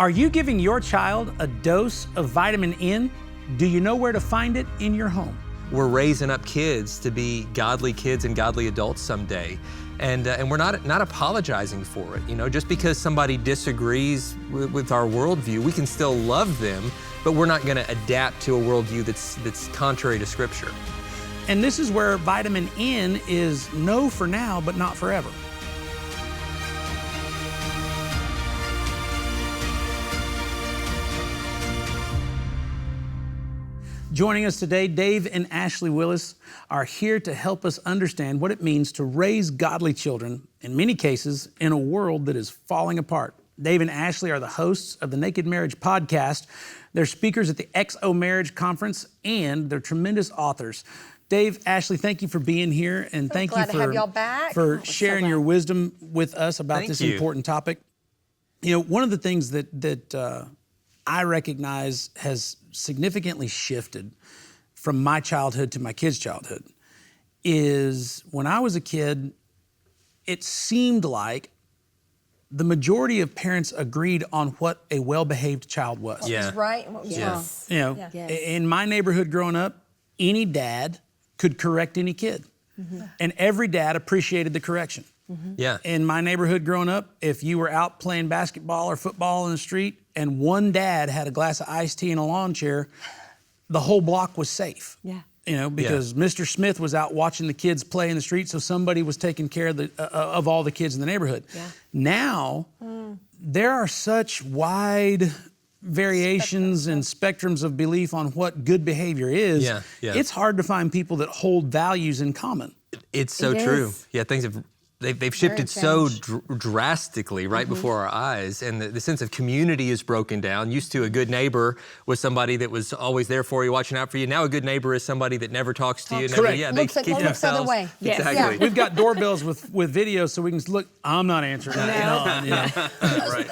Are you giving your child a dose of vitamin N? Do you know where to find it in your home? We're raising up kids to be godly kids and godly adults someday. And we're not apologizing for it. You know, just because somebody disagrees with our worldview, we can still love them, but we're not gonna adapt to a worldview that's contrary to Scripture. And this is where vitamin N is no for now, but not forever. Joining us today, Dave and Ashley Willis are here to help us understand what it means to raise godly children, in many cases, in a world that is falling apart. Dave and Ashley are the hosts of the Naked Marriage podcast. They're speakers at the XO Marriage Conference, and they're tremendous authors. Dave, Ashley, thank you for being here, and thank you for sharing your wisdom with us about this important topic. You know, one of the things that I recognize has significantly shifted from my childhood to my kids' childhood is when I was a kid, it seemed like the majority of parents agreed on what a well-behaved child was. What was right and what was wrong. You know, in my neighborhood growing up, any dad could correct any kid. Mm-hmm. And every dad appreciated the correction. Mm-hmm. Yeah. In my neighborhood growing up, if you were out playing basketball or football in the street and one dad had a glass of iced tea and a lawn chair, the whole block was safe. Yeah. You know, because Mr. Smith was out watching the kids play in the street, so somebody was taking care of all the kids in the neighborhood. Yeah. Now, there are such wide variations and spectrums of belief on what good behavior is. Yeah. Yeah. It's hard to find people that hold values in common. It's so true. Yeah, they've shifted so drastically right before our eyes, and the sense of community is broken down. Used to, a good neighbor was somebody that was always there for you, watching out for you. Now a good neighbor is somebody that never talks to you. Correct. They keep themselves. The other way. Yes. Exactly. We've got doorbells with video, so we can look. I'm not answering that. You know? Right.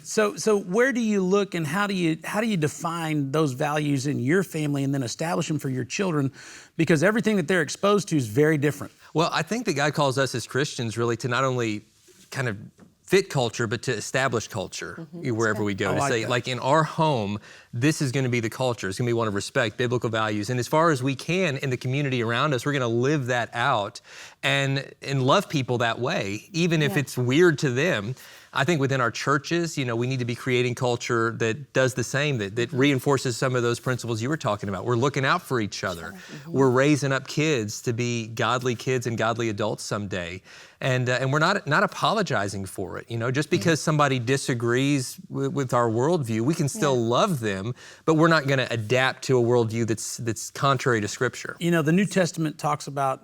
So where do you look, and how do you define those values in your family, and then establish them for your children? Because everything that they're exposed to is very different. Well, I think that God calls us as Christians really to not only kind of fit culture, but to establish culture wherever we go. To say, like in our home, this is going to be the culture. It's going to be one of respect, biblical values. And as far as we can in the community around us, we're going to live that out and love people that way, even if it's weird to them. I think within our churches, you know, we need to be creating culture that does the same, that reinforces some of those principles you were talking about. We're looking out for each other. We're raising up kids to be godly kids and godly adults someday. And we're not apologizing for it. You know, just because somebody disagrees with our worldview, we can still love them, but we're not gonna adapt to a worldview that's contrary to Scripture. You know, the New Testament talks about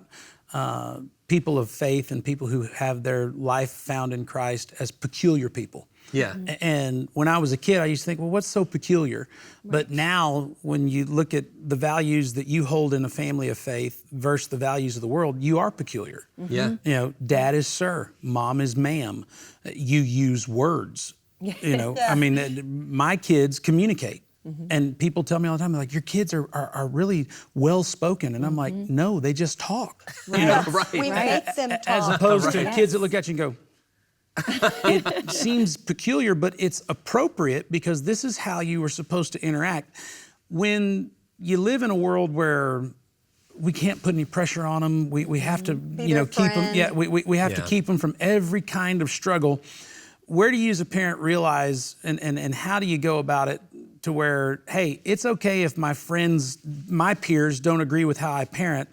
people of faith and people who have their life found in Christ as peculiar people. Yeah. And when I was a kid, I used to think, well, what's so peculiar? Right. But now, when you look at the values that you hold in a family of faith versus the values of the world, you are peculiar. Mm-hmm. Yeah. You know, dad is sir, mom is ma'am. You use words. You know, I mean, my kids communicate. Mm-hmm. And people tell me all the time, like, your kids are really well-spoken. And I'm like, no, they just talk. Right. You know? We make them talk. As opposed to kids that look at you and go, it seems peculiar, but it's appropriate because this is how you were supposed to interact. When you live in a world where we can't put any pressure on them, we have to, keep them. Yeah, we have to keep them from every kind of struggle. Where do you as a parent realize, and how do you go about it to where, hey, it's okay if my friends, my peers don't agree with how I parent.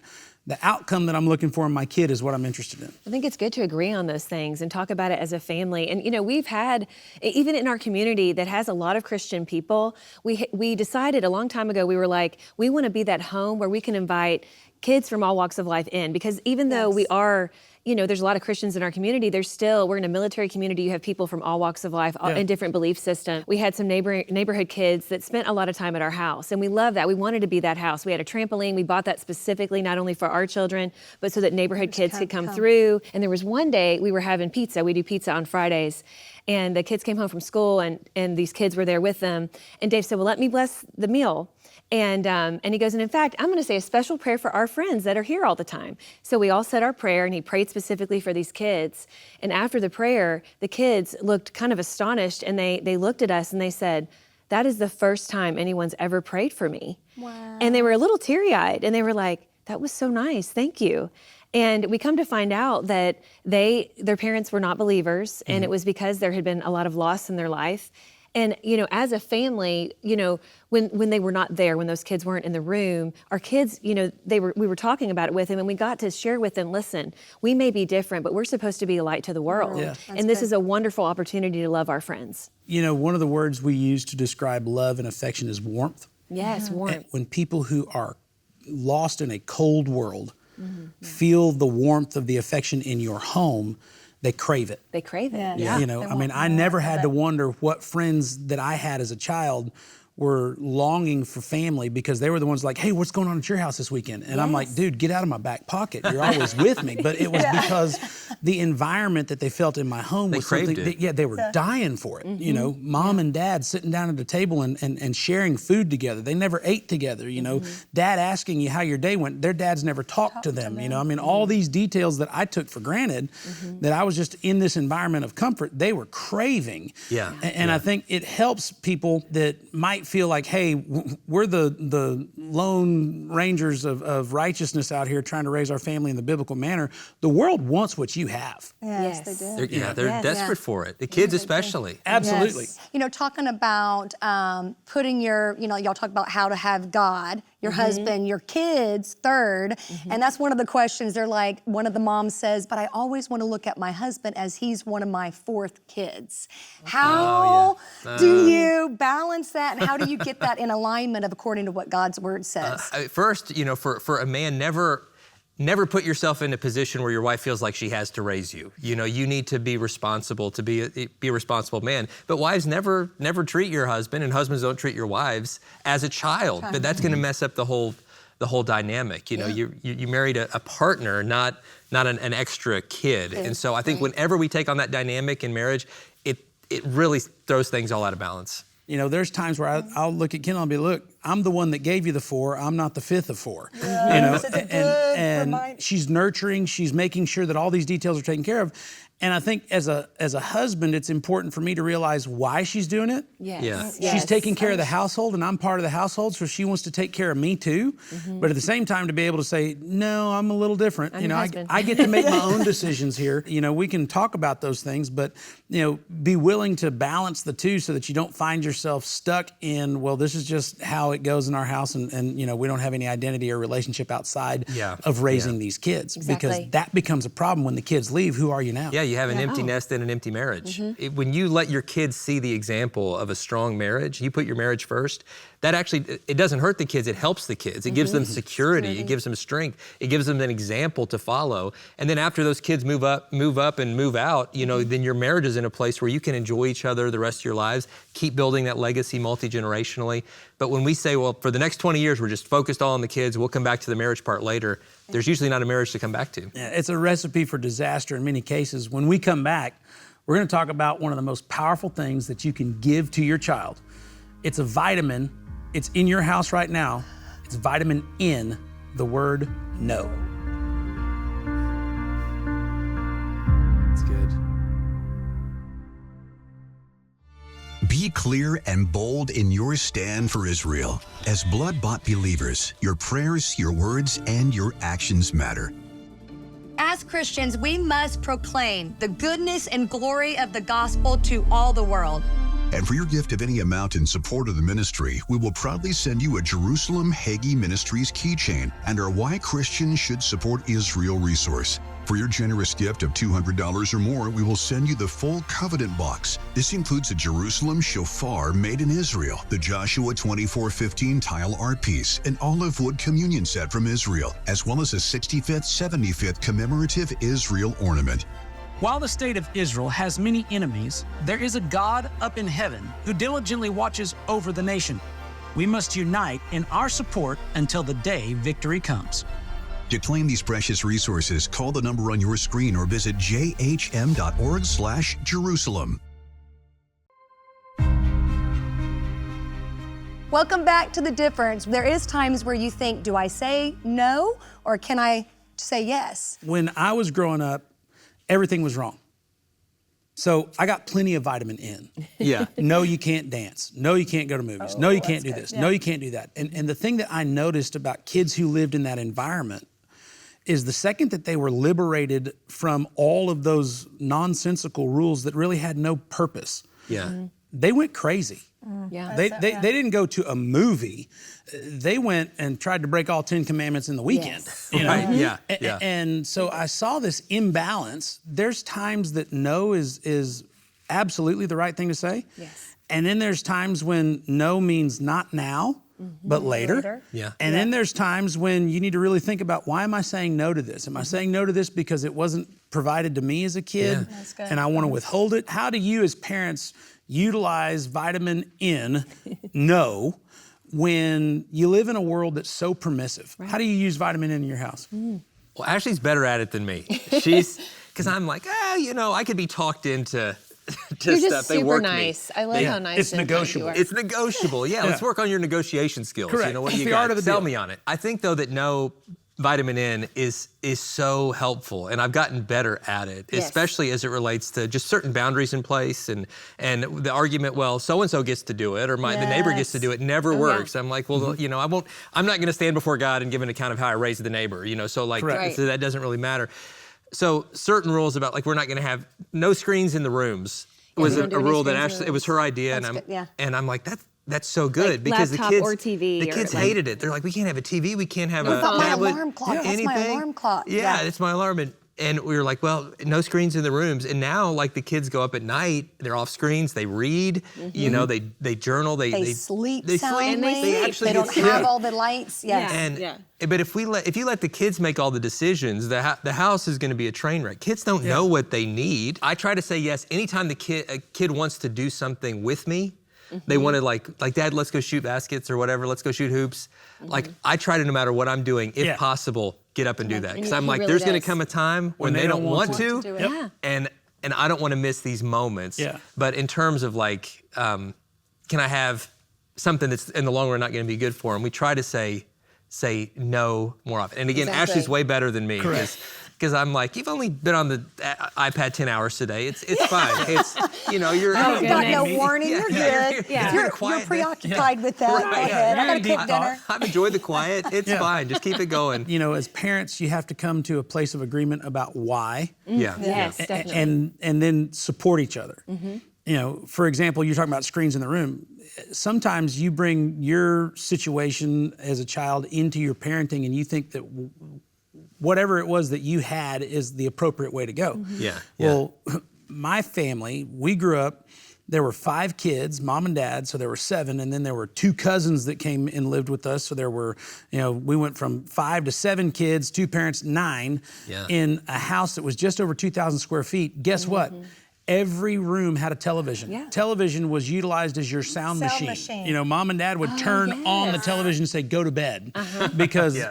The outcome that I'm looking for in my kid is what I'm interested in. I think it's good to agree on those things and talk about it as a family. And, you know, we've had, even in our community that has a lot of Christian people, we decided a long time ago, we were like, we want to be that home where we can invite kids from all walks of life in. Because even though we are, you know, there's a lot of Christians in our community, we're in a military community, you have people from all walks of life, in different belief systems. We had some neighborhood kids that spent a lot of time at our house, and we love that. We wanted to be that house. We had a trampoline, we bought that specifically, not only for our children, but so that neighborhood kids could come through. And there was one day we were having pizza, we do pizza on Fridays, and the kids came home from school, and these kids were there with them. And Dave said, well, let me bless the meal. And he goes, and in fact, I'm going to say a special prayer for our friends that are here all the time. So we all said our prayer, and he prayed specifically for these kids. And after the prayer, the kids looked kind of astonished, and they looked at us and they said, that is the first time anyone's ever prayed for me. Wow. And they were a little teary-eyed, and they were like, that was so nice, thank you. And we come to find out that their parents were not believers, and it was because there had been a lot of loss in their life. And, as a family, when they were not there, when those kids weren't in the room, our kids, we were talking about it with them, and we got to share with them, listen, we may be different, but we're supposed to be a light to the world. Yeah. And this is a wonderful opportunity to love our friends. One of the words we use to describe love and affection is warmth. Yes, warmth. And when people who are lost in a cold world feel the warmth of the affection in your home, they crave it. They crave it. Yeah. I never had to wonder what friends that I had as a child were longing for family because they were the ones like, hey, what's going on at your house this weekend? And I'm like, dude, get out of my back pocket. You're always with me. But it was because the environment that they felt in my home was something that, they were dying for it. Mom and dad sitting down at the table and sharing food together. They never ate together, Dad asking you how your day went. Their dads never talked to them, all these details that I took for granted that I was just in this environment of comfort, they were craving. Yeah. And I think it helps people that might feel like, hey, we're the lone rangers of righteousness out here trying to raise our family in the biblical manner. The world wants what you have. Yes, they do. They're desperate for it. The kids especially. Absolutely. Yes. Talking about putting your, y'all talk about how to have God, your husband, your kids third. And that's one of the questions. They're like, one of the moms says, but I always want to look at my husband as he's one of my fourth kids. How do you balance that? And how do you get that in alignment according to what God's word says? First, for a man, never put yourself in a position where your wife feels like she has to raise you. You need to be responsible, to be a responsible man. But wives never treat your husband, and husbands don't treat your wives as a child. But that's going to mess up the whole dynamic. You married a partner, not an extra kid. And so I think whenever we take on that dynamic in marriage, it really throws things all out of balance. There's times where I'll look at Kendal and be, look, I'm the one that gave you the 4. I'm not the 5th of 4. Yes, it's a good reminder. She's nurturing. She's making sure that all these details are taken care of. And I think as a husband, it's important for me to realize why she's doing it. Yes. She's taking care of the household, and I'm part of the household, so she wants to take care of me too. But at the same time, to be able to say, no, I'm a little different. I get to make my own decisions here. We can talk about those things, but be willing to balance the two so that you don't find yourself stuck in, well, this is just how it goes in our house, and we don't have any identity or relationship outside of raising these kids. Exactly. Because that becomes a problem when the kids leave. Who are you now? Yeah, you have an empty nest and an empty marriage. When you let your kids see the example of a strong marriage, you put your marriage first, that actually, it doesn't hurt the kids, it helps the kids. It gives them security, it gives them strength, it gives them an example to follow. And then after those kids move up and move out, then your marriage is in a place where you can enjoy each other the rest of your lives, keep building that legacy multi-generationally. But when we say, well, for the next 20 years, we're just focused all on the kids, we'll come back to the marriage part later, there's usually not a marriage to come back to. Yeah, it's a recipe for disaster in many cases. When we come back, we're going to talk about one of the most powerful things that you can give to your child. It's a vitamin. It's in your house right now. It's vitamin N, the word no. That's good. Be clear and bold in your stand for Israel. As blood-bought believers, your prayers, your words, and your actions matter. As Christians, we must proclaim the goodness and glory of the gospel to all the world. And for your gift of any amount in support of the ministry, we will proudly send you a Jerusalem Hagee Ministries keychain and our Why Christians Should Support Israel resource. For your generous gift of $200 or more, we will send you the full covenant box. This includes a Jerusalem shofar made in Israel, the Joshua 24:15 tile art piece, an olive wood communion set from Israel, as well as a 65th, 75th commemorative Israel ornament. While the state of Israel has many enemies, there is a God up in heaven who diligently watches over the nation. We must unite in our support until the day victory comes. To claim these precious resources, call the number on your screen or visit jhm.org/Jerusalem. Welcome back to The Difference. There is times where you think, do I say no or can I say yes? When I was growing up, everything was wrong. So I got plenty of vitamin N. Yeah. No, you can't dance. No, you can't go to movies. No, you can't do this. No, you can't do that. And the thing that I noticed about kids who lived in that environment is the second that they were liberated from all of those nonsensical rules that really had no purpose, they went crazy. Yeah. They didn't go to a movie. They went and tried to break all 10 commandments in the weekend. Yes. You know? Right. Yeah. And so I saw this imbalance. There's times that no is absolutely the right thing to say. Yes. And then there's times when no means not now, but later. Yeah. And then there's times when you need to really think about, why am I saying no to this? Am I saying no to this because it wasn't provided to me as a kid That's good. and I want to withhold it? How do you as parents utilize vitamin N, no, when you live in a world that's so permissive? How do you use vitamin N in your house? Well, Ashley's better at it than me. She's, because I'm like, I could be talked into You're stuff. just They super work nice. me. I love how nice It's and kind negotiable. you are. It's negotiable. Yeah, let's work on your negotiation skills. Correct. You know what It's you the got? art of the Sell deal. me on it. I think though that no vitamin N is so helpful, and I've gotten better at it, Yes. especially as it relates to just certain boundaries in place, and the argument, well, so and so gets to do it, or the neighbor gets to do it, never works. I'm like, well, you know, I'm not going to stand before God and give an account of how I raised the neighbor. You know, so like, Correct. so that doesn't really matter. So certain rules about like we're not going to have no screens in the rooms was we a don't do any rule that screens in the Ashley, it was her idea, That's good, and I'm like that's so good Like because laptop the kids or TV the or kids like- hated it. They're like, we can't have a TV, we can't have a got my tablet, alarm clock. That's my anything. alarm clock. Yeah, Yeah. it's my alarm. And we were like, well, no screens in the rooms. And now, like, the kids go up at night, they're off screens, they read, you know, they journal, They sleep they soundly. And they They sleep. actually They don't get have sleep. all the lights. Yes. And but if you let the kids make all the decisions, the house is going to be a train wreck. Kids don't know what they need. I try to say yes anytime a kid wants to do something with me. They wanted like Dad, let's go shoot baskets or whatever. Let's go shoot hoops. Like I try to, no matter what I'm doing, if possible, get up and do that. Because I'm he like, really there's going to does. come a time when they don't want to, do it. Yeah. and I don't want to miss these moments. Yeah. But in terms of like, can I have something that's in the long run not going to be good for them? We try to say no more often. And again, Exactly. Ashley's way better than me. Correct. Because I'm like, you've only been on the iPad 10 hours today. It's fine. It's, you know, you're. You got no goodness. warning. You're good. You're quiet. You're preoccupied with that. Go ahead. I gotta cook dinner. I've enjoyed the quiet. It's fine. Just keep it going. You know, as parents, you have to come to a place of agreement about why. Yeah. Yes, A- definitely. and then support each other. You know, for example, you're talking about screens in the room. Sometimes you bring your situation as a child into your parenting and you think that whatever it was that you had is the appropriate way to go. Yeah. Well, my family, we grew up, there were 5 kids, mom and dad, so there were 7, and then there were 2 cousins that came and lived with us. So there were, you know, we went from 5 to 7 kids, 2 parents, 9, in a house that was just over 2,000 square feet. Guess what? Every room had a television. Yeah. Television was utilized as your sound machine. You know, mom and dad would turn on the television and say, go to bed. Because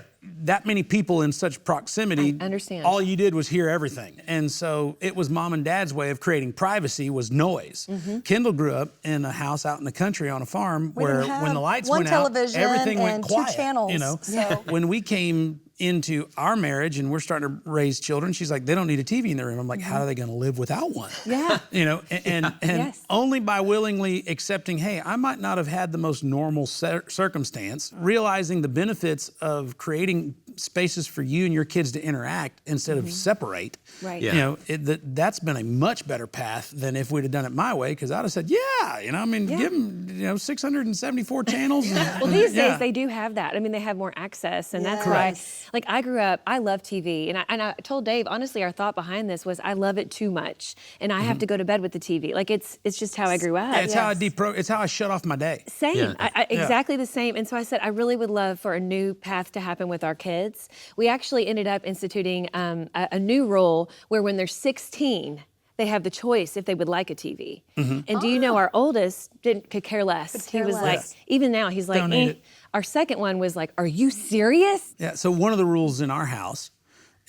that many people in such proximity, I understand. all you did was hear everything. And so it was mom and dad's way of creating privacy was noise. Kendal grew up in a house out in the country on a farm where didn't when the have lights one went out, television everything went and 2 quiet. channels, You know, so- when we came into our marriage and we're starting to raise children, she's like, they don't need a TV in their room. I'm like, how are they going to live without one? Yeah. You know, and Yes. only by willingly accepting, hey, I might not have had the most normal circumstance, realizing the benefits of creating spaces for you and your kids to interact instead of separate. Right. Yeah. You know, that's been a much better path than if we'd have done it my way, because I'd have said, yeah, you know, I mean, give them, you know, 674 channels. Well, these days they do have that. I mean, they have more access, and that's why. Yes. Like I grew up, I love TV, and I told Dave honestly, our thought behind this was I love it too much, and I have to go to bed with the TV. Like it's just how I grew up. It's how it's how I shut off my day. Same, Yeah. exactly the same. And so I said, I really would love for a new path to happen with our kids. We actually ended up instituting a new rule where when they're 16, they have the choice if they would like a TV. And do you know our oldest could care less. He was like, even now, he's like, Don't need it. Our second one was like, are you serious? Yeah, so one of the rules in our house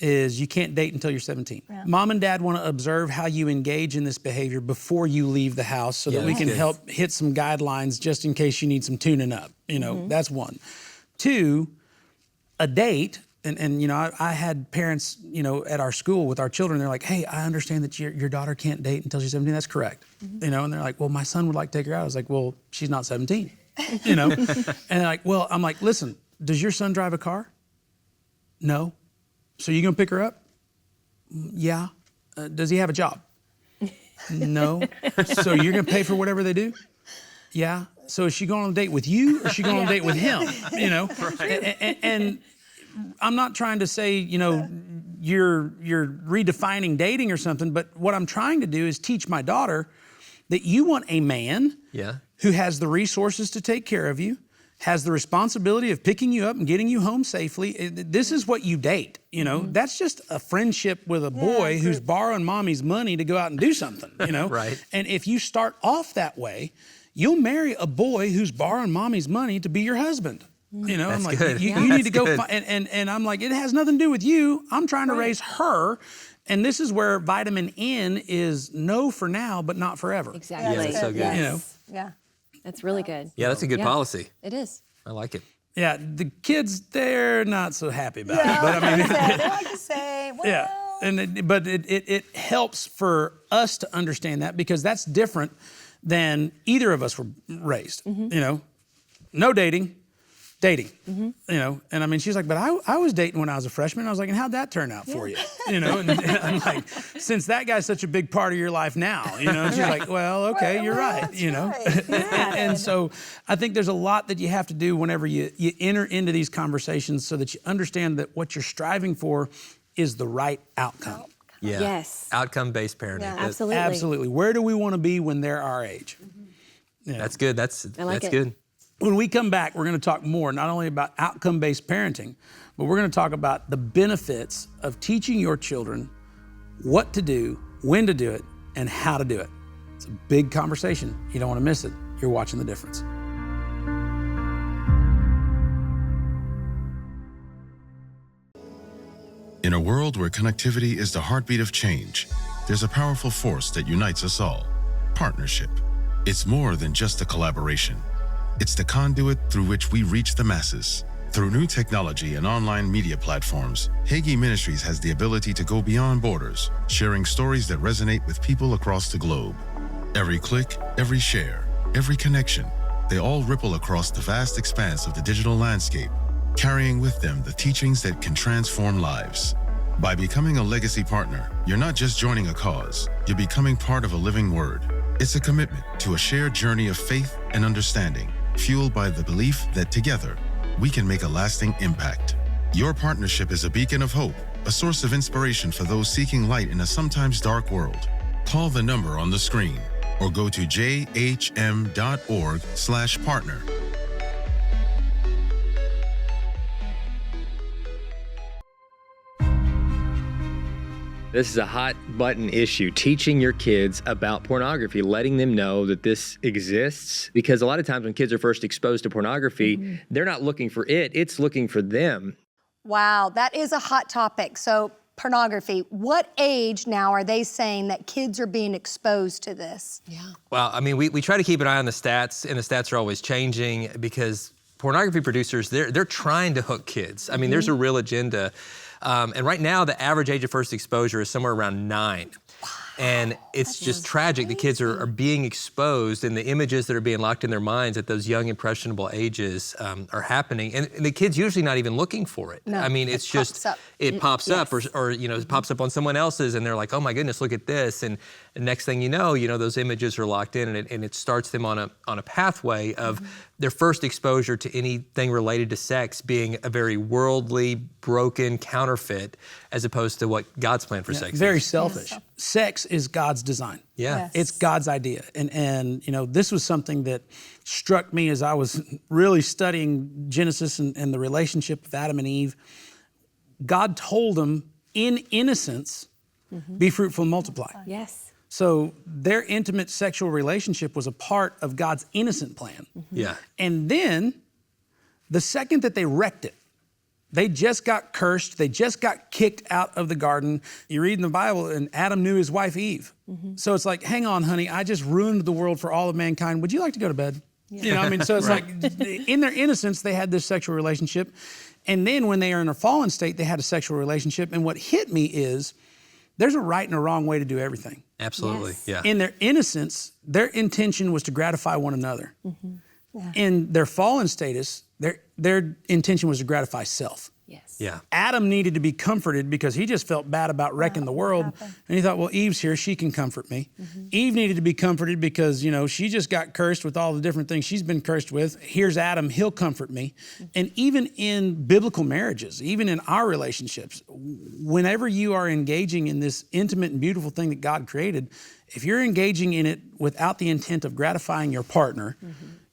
is you can't date until you're 17. Yeah. Mom and dad want to observe how you engage in this behavior before you leave the house so that we that's can good. help hit some guidelines just in case you need some tuning up. You know, that's one. Two, a date, and you know, I had parents, you know, at our school with our children, they're like, hey, I understand that your daughter can't date until she's 17. That's correct. You know, and they're like, well, my son would like to take her out. I was like, well, she's not 17. You know, and they're like, well, I'm like, listen, does your son drive a car? No. So you gonna pick her up? Yeah. Does he have a job? No. So you're gonna pay for whatever they do? Yeah. So is she going on a date with you or is she going on a date with him? You know? And I'm not trying to say, you know, you're redefining dating or something, but what I'm trying to do is teach my daughter that you want a man who has the resources to take care of you, has the responsibility of picking you up and getting you home safely. This is what you date, you know? That's just a friendship with a boy who's borrowing mommy's money to go out and do something, you know? Right. And if you start off that way, you'll marry a boy who's borrowing mommy's money to be your husband. You know, That's I'm like, good. you Yeah. need to go, That's and I'm like, it has nothing to do with you. I'm trying to raise her. And this is where vitamin N is no for now, but not forever. Exactly. Yeah, that's so good. Yes. You know? Yeah. That's really good. Yeah, that's a good policy. It is. I like it. Yeah, the kids, they're not so happy about it. But I mean, they like to say, well, yeah, and it helps for us to understand that because that's different than either of us were raised. You know, no dating. You know, and I mean, she's like, but I was dating when I was a freshman. I was like, and how'd that turn out for you? You know, and I'm like, since that guy's such a big part of your life now, you know, and she's like, well, okay, you're right, you know. And so I think there's a lot that you have to do whenever you enter into these conversations so that you understand that what you're striving for is the right outcome. Yeah. Yes. Outcome-based parenting. Yeah. Absolutely. Absolutely. Where do we want to be when they're our age? Yeah. That's good. That's it. good. When we come back, we're going to talk more, not only about outcome-based parenting, but we're going to talk about the benefits of teaching your children what to do, when to do it, and how to do it. It's a big conversation. You don't want to miss it. You're watching The Difference. In a world where connectivity is the heartbeat of change, there's a powerful force that unites us all: partnership. It's more than just a collaboration. It's the conduit through which we reach the masses. Through new technology and online media platforms, Hagee Ministries has the ability to go beyond borders, sharing stories that resonate with people across the globe. Every click, every share, every connection, they all ripple across the vast expanse of the digital landscape, carrying with them the teachings that can transform lives. By becoming a legacy partner, you're not just joining a cause, you're becoming part of a living word. It's a commitment to a shared journey of faith and understanding, fueled by the belief that together, we can make a lasting impact. Your partnership is a beacon of hope, a source of inspiration for those seeking light in a sometimes dark world. Call the number on the screen or go to jhm.org/partner. This is a hot button issue, teaching your kids about pornography, letting them know that this exists. Because a lot of times when kids are first exposed to pornography, they're not looking for it, it's looking for them. Wow, that is a hot topic. So pornography, what age now are they saying that kids are being exposed to this? Yeah. Well, I mean, we try to keep an eye on the stats, and the stats are always changing because pornography producers, they're trying to hook kids. I mean, there's a real agenda. And right now, the average age of first exposure is somewhere around 9. And it's just tragic. The kids are being exposed, and the images that are being locked in their minds at those young, impressionable ages are happening. And the kid's usually not even looking for it. No, I mean, it's just, pops up. it pops up, Yes. or you know, it pops up on someone else's, and they're like, oh my goodness, look at this. And the next thing you know, those images are locked in, and it starts them on a pathway of their first exposure to anything related to sex being a very worldly, broken counterfeit, as opposed to what God's plan for sex Very is. selfish. Sex is God's design. Yeah. Yes. It's God's idea. And this was something that struck me as I was really studying Genesis and the relationship of Adam and Eve. God told them in innocence, be fruitful and multiply. Yes. So their intimate sexual relationship was a part of God's innocent plan. Yeah. And then the second that they wrecked it, They just got cursed. They just got kicked out of the garden. You read in the Bible, and Adam knew his wife Eve. So it's like, hang on, honey, I just ruined the world for all of mankind. Would you like to go to bed? You know, I mean, so it's like, in their innocence, they had this sexual relationship. And then when they are in a fallen state, they had a sexual relationship. And what hit me is, there's a right and a wrong way to do everything. Absolutely, yeah. In their innocence, their intention was to gratify one another. In their fallen status, their intention was to gratify self. Yes. Yeah. Adam needed to be comforted because he just felt bad about wrecking the world. And he thought, well, Eve's here, she can comfort me. Eve needed to be comforted because, you know, she just got cursed with all the different things she's been cursed with. Here's Adam, he'll comfort me. And even in biblical marriages, even in our relationships, whenever you are engaging in this intimate and beautiful thing that God created, if you're engaging in it without the intent of gratifying your partner,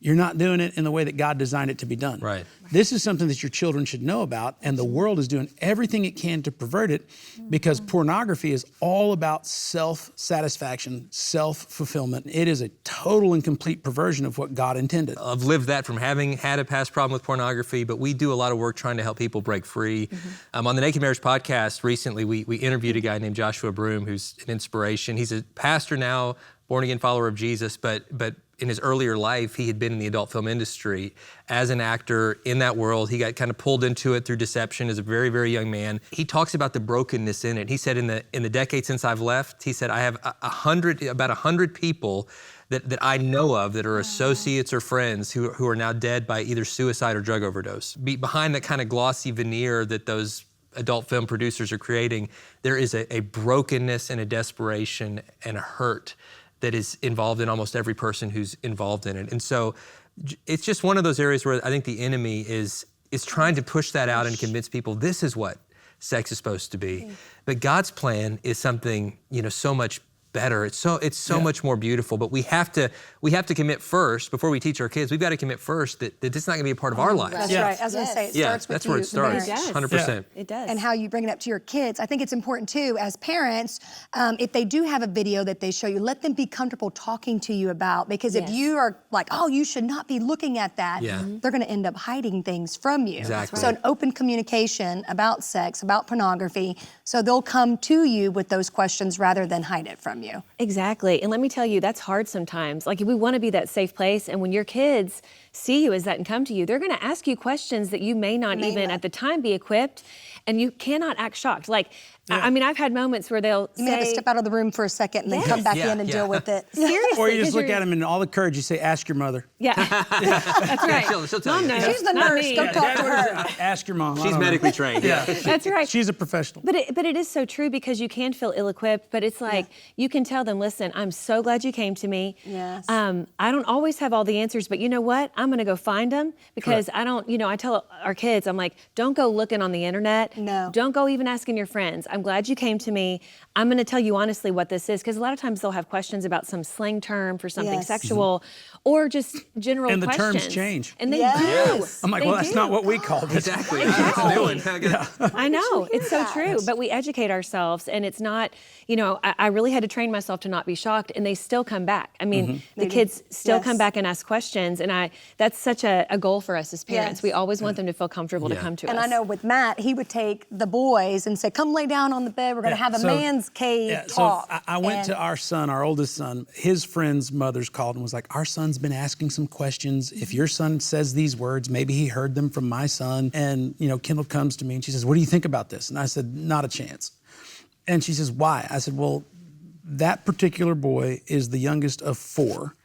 you're not doing it in the way that God designed it to be done. Right. This is something that your children should know about, and the world is doing everything it can to pervert it because pornography is all about self-satisfaction, self-fulfillment. It is a total and complete perversion of what God intended. I've lived that from having had a past problem with pornography, but we do a lot of work trying to help people break free. On the Naked Marriage podcast recently, we interviewed a guy named Joshua Broom, who's an inspiration. He's a pastor now, born-again follower of Jesus, but in his earlier life, he had been in the adult film industry as an actor in that world. He got kind of pulled into it through deception as a very, very young man. He talks about the brokenness in it. He said in the decade since I've left, he said, I have about 100 people that I know of that are associates or friends who are now dead by either suicide or drug overdose. Behind that kind of glossy veneer that those adult film producers are creating, there is a brokenness and a desperation and a hurt that is involved in almost every person who's involved in it. And so it's just one of those areas where I think the enemy is trying to push that out and convince people this is what sex is supposed to be. But God's plan is something, you know, so much better. It's so much more beautiful. But we have to commit first before we teach our kids. We've got to commit first that it's not going to be a part of our lives. That's right. I was going to say, it starts with that's you. where it starts. It does. 100%. It does. And how you bring it up to your kids. I think it's important too, as parents, if they do have a video that they show you, let them be comfortable talking to you about, because if you are like, oh, you should not be looking at that, they're going to end up hiding things from you. Exactly. So an open communication about sex, about pornography, so they'll come to you with those questions rather than hide it from you. Exactly. And let me tell you, that's hard sometimes. Like, we want to be that safe place. And when your kids see you as that and come to you, they're going to ask you questions that you may not even at the time be equipped, and you cannot act shocked. Like, I mean, I've had moments where they'll You may have to step out of the room for a second and then come back in and deal with it. Seriously. Or you just look at them and all the courage, you say, ask your mother. Yeah. That's right. She'll tell Mom you. knows. She's the not nurse. me. Go talk to her. Ask your mom. I She's don't know. medically trained. That's right. She's a professional. But it is so true, because you can feel ill-equipped, but it's like you can tell them, listen, I'm so glad you came to me. Yes. I don't always have all the answers, but you know what? I'm going to go find them, because I don't, you know, I tell our kids, I'm like, don't go looking on the internet. No. Don't go even asking your friends. I'm glad you came to me. I'm going to tell you honestly what this is, because a lot of times they'll have questions about some slang term for something sexual, or just general And the questions. terms change. And they do. I'm like, They well, that's do. not what we called it. Exactly. I know, it's so true, but we educate ourselves, and it's not, you know, I really had to train myself to not be shocked, and they still come back. I mean, the kids still come back and ask questions, and that's such a goal for us as parents. Yes. We always want them to feel comfortable to come to us. And I know with Matt, he would take the boys and say, come lay down on the bed. We're going to have a man's cave talk. So I went to our son, our oldest son. His friend's mother's called and was like, our son's been asking some questions. If your son says these words, maybe he heard them from my son. And, you know, Kendal comes to me and she says, what do you think about this? And I said, not a chance. And she says, why? I said, well, that particular boy is the youngest of 4.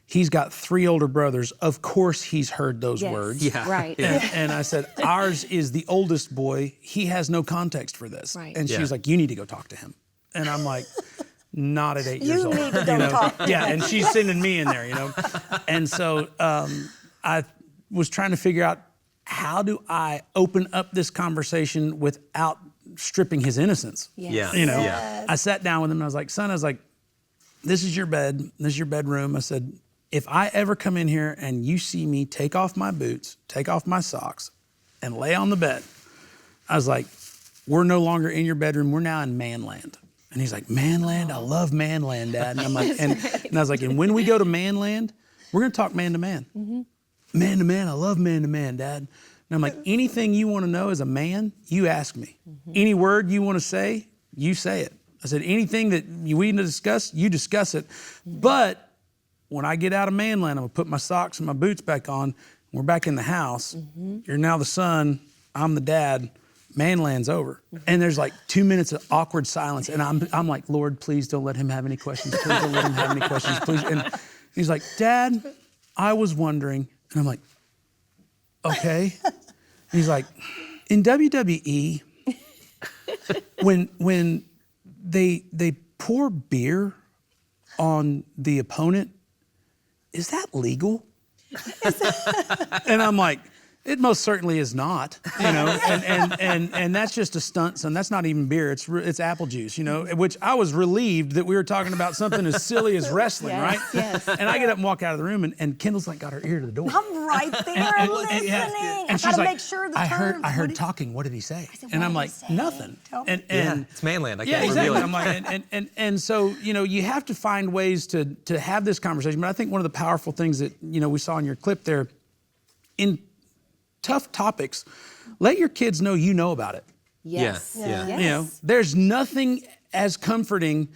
He's got 3 older brothers. Of course he's heard those words. Yeah. Right. And I said, ours is the oldest boy. He has no context for this. Right. And she's like, you need to go talk to him. And I'm like, not at 8 years You old. need to go talk to Yeah, and she's sending me in there, you know. And so I was trying to figure out, how do I open up this conversation without stripping his innocence? Yeah. You know, Yeah. I sat down with him and I was like, son, this is your bed, this is your bedroom. I said, if I ever come in here and you see me take off my boots, take off my socks, and lay on the bed, I was like, we're no longer in your bedroom, we're now in manland. And he's like, manland? I love manland, Dad. And I'm like, and I was like, and when we go to manland, we're gonna talk man to man. Man to man, I love man to man, Dad. And I'm like, anything you want to know as a man, you ask me. Any word you want to say, you say it. I said, anything that we need to discuss, you discuss it. But when I get out of manland, I'm gonna put my socks and my boots back on. We're back in the house. You're now the son, I'm the dad. Manland's over. And there's like 2 minutes of awkward silence. And I'm like, Lord, please don't let him have any questions. Please don't let him have any questions, please. And he's like, Dad, I was wondering. And I'm like, okay. And he's like, in WWE, when they pour beer on the opponent, is that legal? And I'm like, it most certainly is not, you know, and that's just a stunt, son. That's not even beer. It's apple juice, you know, which I was relieved that we were talking about something as silly as wrestling, right? Yes. And I get up and walk out of the room, and Kendall's like got her ear to the door. I'm right there listening. And I she's gotta like, make sure the I terms. heard talking. What did he say? said, And what I'm did like, he say? nothing. Tell me. And It's manland. I yeah, can't reveal exactly. it. I'm like, and so, you know, you have to find ways to have this conversation. But I think one of the powerful things that, you know, we saw in your clip there, in tough topics, let your kids know you know about it. Yes. Yeah. Yes. You know, there's nothing as comforting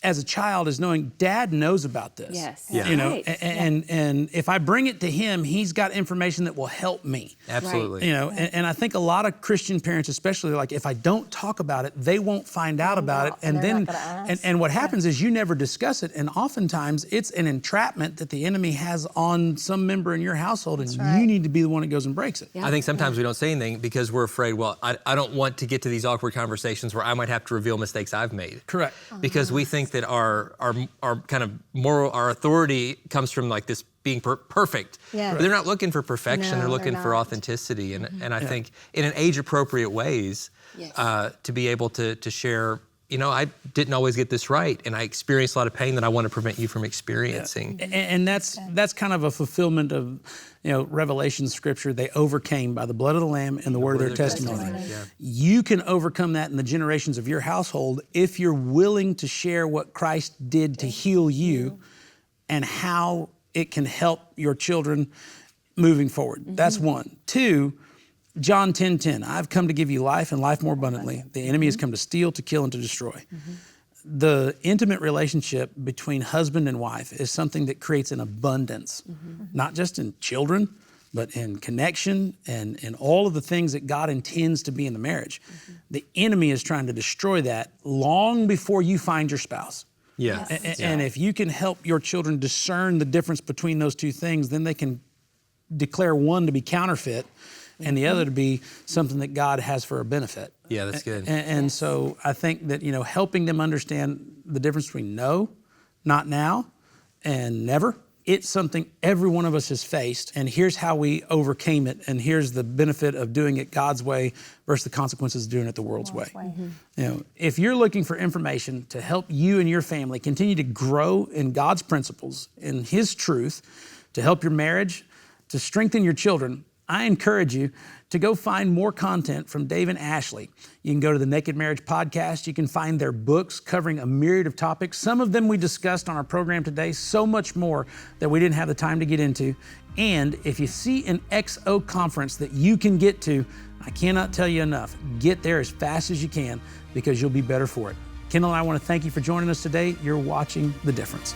as a child is knowing Dad knows about this. Yes. Yeah. You know, Right. and if I bring it to him, he's got information that will help me. Absolutely. You know, and I think a lot of Christian parents, especially, like, if I don't talk about it, they won't find out about it. And they're then, not gonna ask. and what happens is you never discuss it. And oftentimes it's an entrapment that the enemy has on some member in your household, and you need to be the one that goes and breaks it. I think sometimes we don't say anything because we're afraid, well, I don't want to get to these awkward conversations where I might have to reveal mistakes I've made. Correct. Because we think that our kind of moral, our authority comes from like this being perfect. Yeah. But they're not looking for perfection, No, they're looking they're for not. authenticity. And I think in an age-appropriate ways, to be able to share, you know, I didn't always get this right, and I experienced a lot of pain that I want to prevent you from experiencing. And that's kind of a fulfillment of, you know, Revelation scripture. They overcame by the blood of the Lamb and the word of their testimony. Yeah. You can overcome that in the generations of your household if you're willing to share what Christ did to heal you and how it can help your children moving forward. That's one. Two, John 10:10, I've come to give you life and life more abundantly. The enemy has come to steal, to kill, and to destroy. The intimate relationship between husband and wife is something that creates an abundance, not just in children, but in connection and in all of the things that God intends to be in the marriage. The enemy is trying to destroy that long before you find your spouse. Yeah. And if you can help your children discern the difference between those two things, then they can declare one to be counterfeit and the other to be something that God has for a benefit. Yeah, that's good. And so I think that, you know, helping them understand the difference between no, not now, and never, it's something every one of us has faced, and here's how we overcame it, and here's the benefit of doing it God's way versus the consequences of doing it the world's way. You know, if you're looking for information to help you and your family continue to grow in God's principles, in His truth, to help your marriage, to strengthen your children, I encourage you to go find more content from Dave and Ashley. You can go to the Naked Marriage Podcast. You can find their books covering a myriad of topics. Some of them we discussed on our program today, so much more that we didn't have the time to get into. And if you see an XO conference that you can get to, I cannot tell you enough, get there as fast as you can because you'll be better for it. Kendal and I want to thank you for joining us today. You're watching The Difference.